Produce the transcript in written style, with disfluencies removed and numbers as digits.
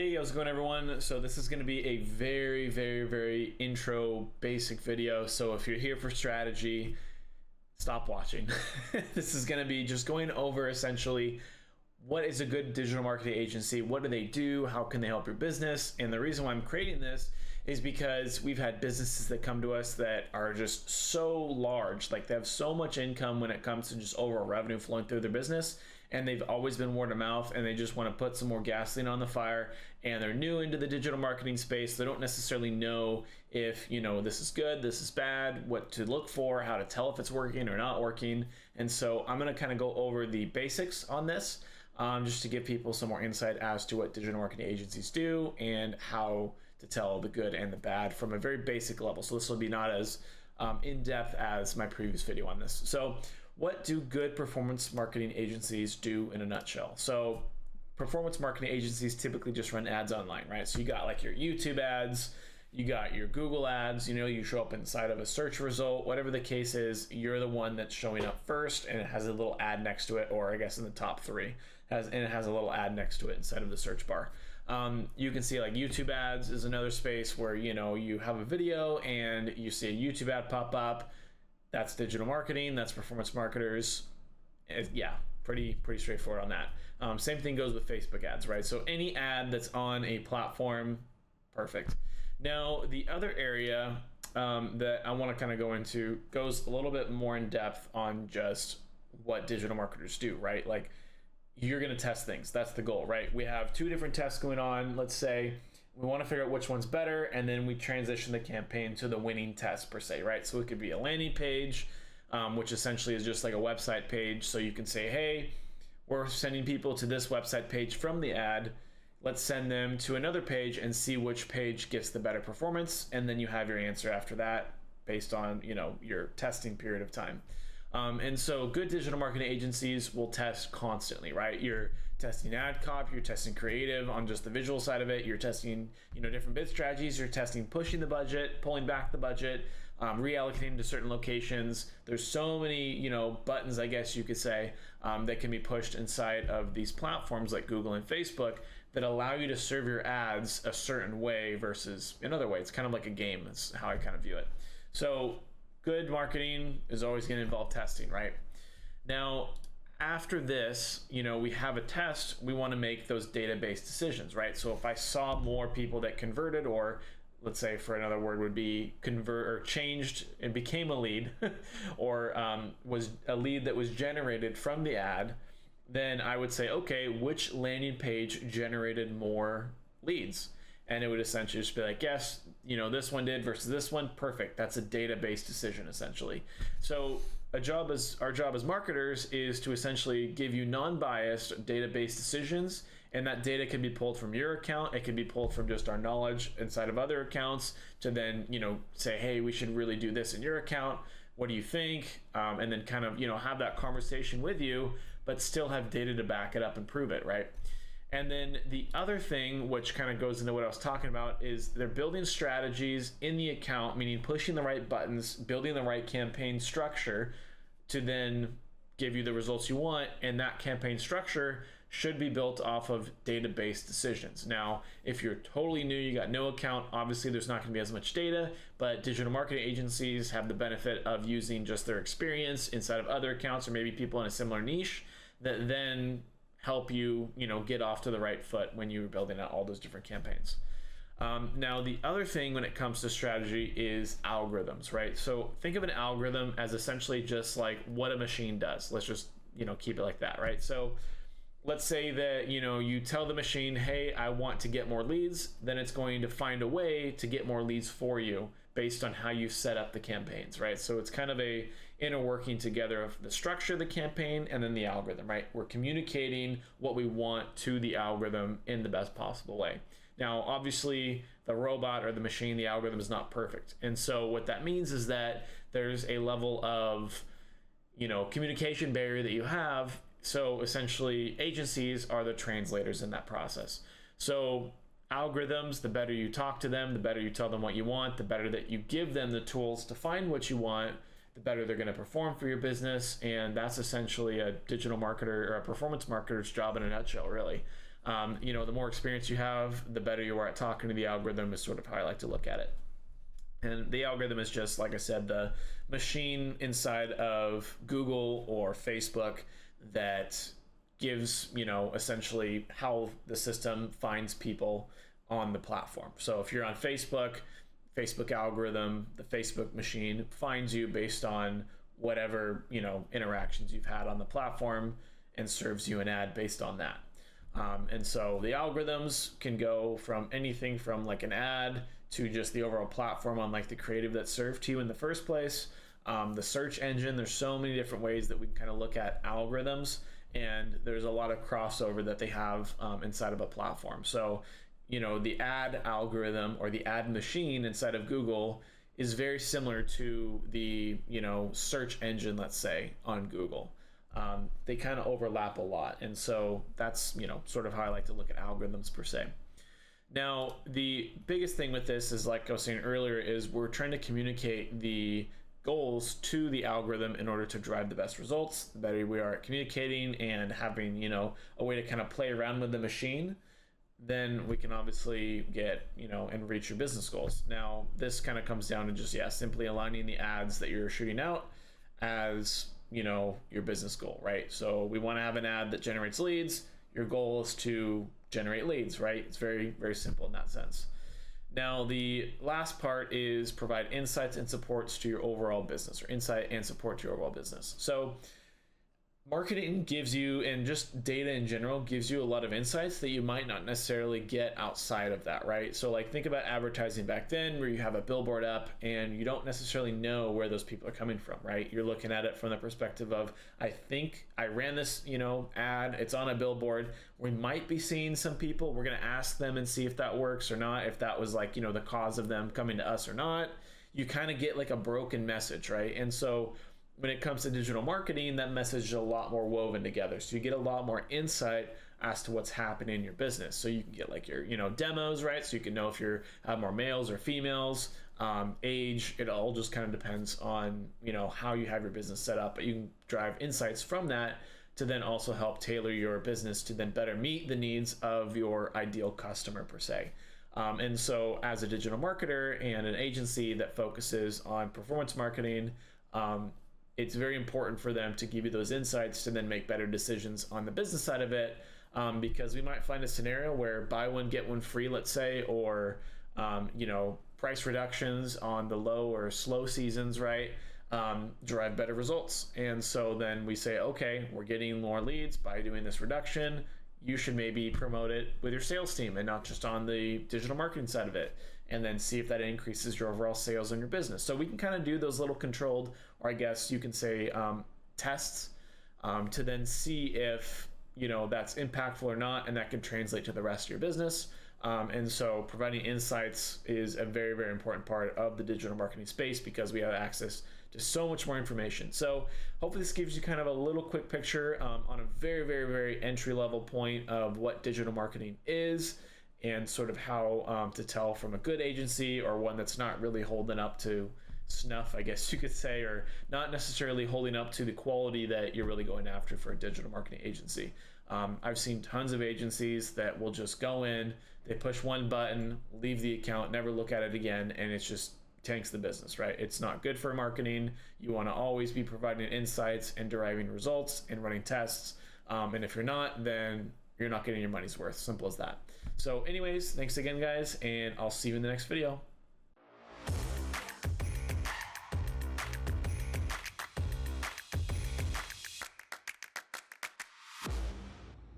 Hey, how's it going, everyone? So this is going to be a very intro basic video. So if you're here for strategy, stop watching. This is going to be just going over essentially what is a good digital marketing agency, what do they do, how can they help your business. And the reason why I'm creating this is because we've had businesses that come to us that are just so large, like they have so much income when it comes to just overall revenue flowing through their business, and they've always been word of mouth, and they just want to put some more gasoline on the fire, and they're new into the digital marketing space. They don't necessarily know if, this is good, this is bad, what to look for, how to tell if it's working or not working. And so I'm going to kind of go over the basics on this, just to give people some more insight as to what digital marketing agencies do and how to tell the good and the bad from a very basic level. So this will be not as in-depth as my previous video on this. So what do good performance marketing agencies do in a nutshell? So performance marketing agencies typically just run ads online, right? So you got like your YouTube ads, you got your Google ads, you show up inside of a search result, whatever the case is, you're the one that's showing up first, and it has a little ad next to it, or I guess in the top three, and it has a little ad next to it inside of the search bar. You can see like YouTube ads is another space where, you have a video and you see a YouTube ad pop up. That's digital marketing, that's performance marketers. Yeah, pretty straightforward on that. Same thing goes with Facebook ads, right? So any ad that's on a platform, perfect. Now, the other area that I want to kind of go into goes a little bit more in depth on just what digital marketers do, right? Like, you're going to test things. That's the goal, right? We have two different tests going on. Let's say we want to figure out which one's better, and then we transition the campaign to the winning test per se, right? So it could be a landing page, which essentially is just like a website page. So you can say, hey, we're sending people to this website page from the ad. Let's send them to another page and see which page gets the better performance. And then you have your answer after that based on, your testing period of time. And so good digital marketing agencies will test constantly, right? You're testing ad copy, you're testing creative on just the visual side of it. You're testing, different bid strategies. You're testing pushing the budget, pulling back the budget, reallocating to certain locations. There's so many, buttons, I guess you could say, that can be pushed inside of these platforms like Google and Facebook that allow you to serve your ads a certain way versus another way. It's kind of like a game. That's how I kind of view it. So good marketing is always going to involve testing, right? Now, after this, we have a test, we want to make those database decisions, right? So if I saw more people that converted, or let's say for another word would be convert or changed and became a lead, or was a lead that was generated from the ad, then I would say, okay, which landing page generated more leads? And it would essentially just be like, yes, this one did versus this one. Perfect. That's a database decision, essentially. So our job as marketers is to essentially give you non-biased database decisions. And that data can be pulled from your account. It can be pulled from just our knowledge inside of other accounts to then, say, hey, we should really do this in your account. What do you think? And then kind of, have that conversation with you, but still have data to back it up and prove it, right? And then the other thing, which kind of goes into what I was talking about, is they're building strategies in the account, meaning pushing the right buttons, building the right campaign structure to then give you the results you want. And that campaign structure should be built off of database decisions. Now, if you're totally new, you got no account, obviously there's not going to be as much data, but digital marketing agencies have the benefit of using just their experience inside of other accounts, or maybe people in a similar niche that then help you, get off to the right foot when you're building out all those different campaigns. Now, the other thing when it comes to strategy is algorithms, right? So think of an algorithm as essentially just like what a machine does. Let's just, keep it like that, right? So let's say that, you tell the machine, hey, I want to get more leads, then it's going to find a way to get more leads for you based on how you set up the campaigns, right? So it's kind of a inner working together of the structure of the campaign and then the algorithm, right? We're communicating what we want to the algorithm in the best possible way. Now, obviously, the robot or the machine, the algorithm is not perfect. And so what that means is that there's a level of, communication barrier that you have. So essentially, agencies are the translators in that process. So algorithms, the better you talk to them, the better you tell them what you want, the better that you give them the tools to find what you want, the better they're going to perform for your business. And that's essentially a digital marketer or a performance marketer's job in a nutshell, really. You know, the more experience you have, the better you are at talking to the algorithm, is sort of how I like to look at it. And the algorithm is just, like I said, the machine inside of Google or Facebook that gives, you know, essentially how the system finds people on the platform. So if you're on Facebook, Facebook algorithm, the Facebook machine finds you based on whatever, you know, interactions you've had on the platform and serves you an ad based on that. And so the algorithms can go from anything from like an ad to just the overall platform on like the creative that's served to you in the first place. The search engine, there's so many different ways that we can kind of look at algorithms, and there's a lot of crossover that they have inside of a platform. So, you know, the ad algorithm or the ad machine inside of Google is very similar to the, you know, search engine, let's say, on Google. They kind of overlap a lot. And so that's, you know, sort of how I like to look at algorithms per se. Now, the biggest thing with this is, like I was saying earlier, is we're trying to communicate the goals to the algorithm in order to drive the best results. The better we are at communicating and having, you know, a way to kind of play around with the machine, then we can obviously get, you know, and reach your business goals. Now, this kind of comes down to just, simply aligning the ads that you're shooting out as, you know, your business goal, right? So we want to have an ad that generates leads. Your goal is to generate leads, right? It's very, very simple in that sense. Now, the last part is provide insights and supports to your overall business, or insight and support to your overall business. So marketing gives you, and just data in general gives you, a lot of insights that you might not necessarily get outside of that, right? So like, think about advertising back then, where you have a billboard up and you don't necessarily know where those people are coming from, right? You're looking at it from the perspective of, I think I ran this, you know, ad, it's on a billboard, we might be seeing some people, we're going to ask them and see if that works or not, if that was like, you know, the cause of them coming to us or not. You kind of get like a broken message, right? And so when it comes to digital marketing, that message is a lot more woven together. So you get a lot more insight as to what's happening in your business. So you can get like your, you know, demos, right? So you can know if you have more males or females, age. It all just kind of depends on, you know, how you have your business set up. But you can drive insights from that to then also help tailor your business to then better meet the needs of your ideal customer per se. And so as a digital marketer and an agency that focuses on performance marketing, it's very important for them to give you those insights to then make better decisions on the business side of it, because we might find a scenario where buy one, get one free, let's say, or, you know, price reductions on the low or slow seasons, right, drive better results. And so then we say, okay, we're getting more leads by doing this reduction. You should maybe promote it with your sales team and not just on the digital marketing side of it, and then see if that increases your overall sales in your business. So we can kind of do those little controlled, or I guess you can say tests, to then see if, you know, that's impactful or not, and that can translate to the rest of your business. And so providing insights is a very, very important part of the digital marketing space, because we have access to so much more information. So hopefully this gives you kind of a little quick picture on a very, very, very entry level point of what digital marketing is, and sort of how to tell from a good agency or one that's not really holding up to snuff, I guess you could say, or not necessarily holding up to the quality that you're really going after for a digital marketing agency. I've seen tons of agencies that will just go in, they push one button, leave the account, never look at it again, and it's just tanks the business, right? It's not good for marketing. You want to always be providing insights and deriving results and running tests. And if you're not, then you're not getting your money's worth. Simple as that. So anyways, thanks again, guys, and I'll see you in the next video.